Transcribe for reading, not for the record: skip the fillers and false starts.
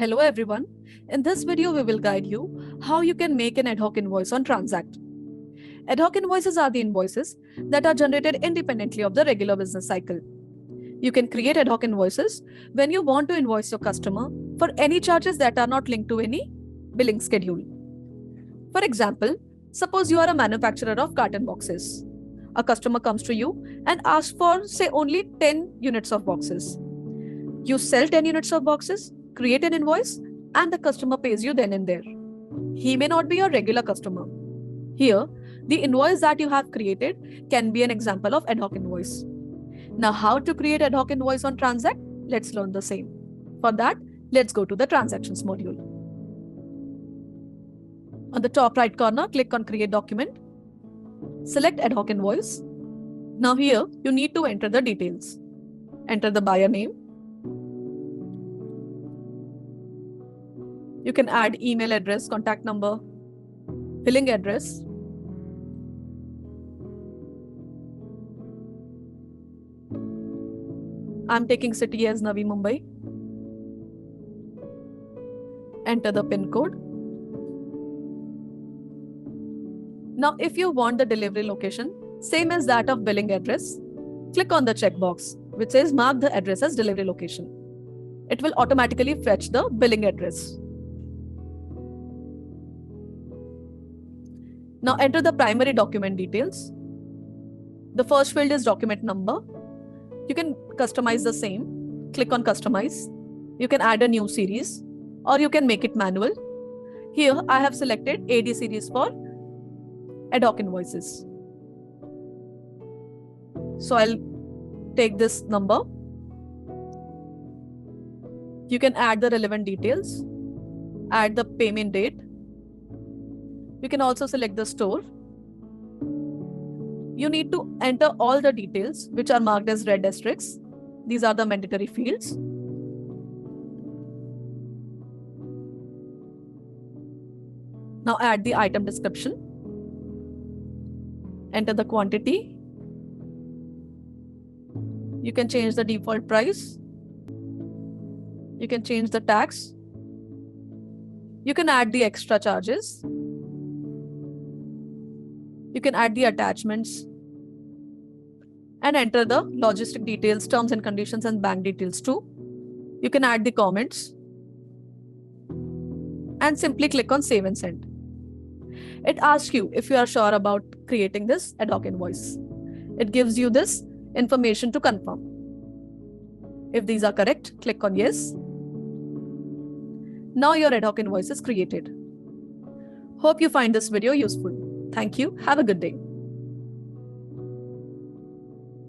Hello everyone. In this video, we will guide you how you can make an ad hoc invoice on TranZact. Ad hoc invoices are the invoices that are generated independently of the regular business cycle. You can create ad hoc invoices when you want to invoice your customer for any charges that are not linked to any billing schedule. For example, suppose you are a manufacturer of carton boxes. A customer comes to you and asks for, say, only 10 units of boxes. You sell 10 units of boxes, create an invoice, and the customer pays you then and there. He may not be your regular customer. Here, the invoice that you have created can be an example of ad hoc invoice. Now, how to create ad hoc invoice on TranZact? Let's learn the same. For that, let's go to the transactions module. On the top right corner, click on Create Document. Select ad hoc invoice. Now here, you need to enter the details. Enter the buyer name. You can add email address, contact number, billing address. I'm taking city as Navi Mumbai. Enter the PIN code. Now, if you want the delivery location, same as that of billing address, click on the checkbox, which says mark the address as delivery location. It will automatically fetch the billing address. Now enter the primary document details. The first field is document number. You can customize the same. Click on customize. You can add a new series or you can make it manual. Here I have selected AD series for ad hoc invoices. So I'll take this number. You can add the relevant details, add the payment date. You can also select the store. You need to enter all the details which are marked as red asterisks. These are the mandatory fields. Now add the item description. Enter the quantity. You can change the default price. You can change the tax. You can add the extra charges. You can add the attachments and enter the logistic details, terms and conditions, and bank details too. You can add the comments and simply click on Save and Send. It asks you if you are sure about creating this ad hoc invoice. It gives you this information to confirm. If these are correct, click on Yes. Now your ad hoc invoice is created. Hope you find this video useful. Thank you. Have a good day.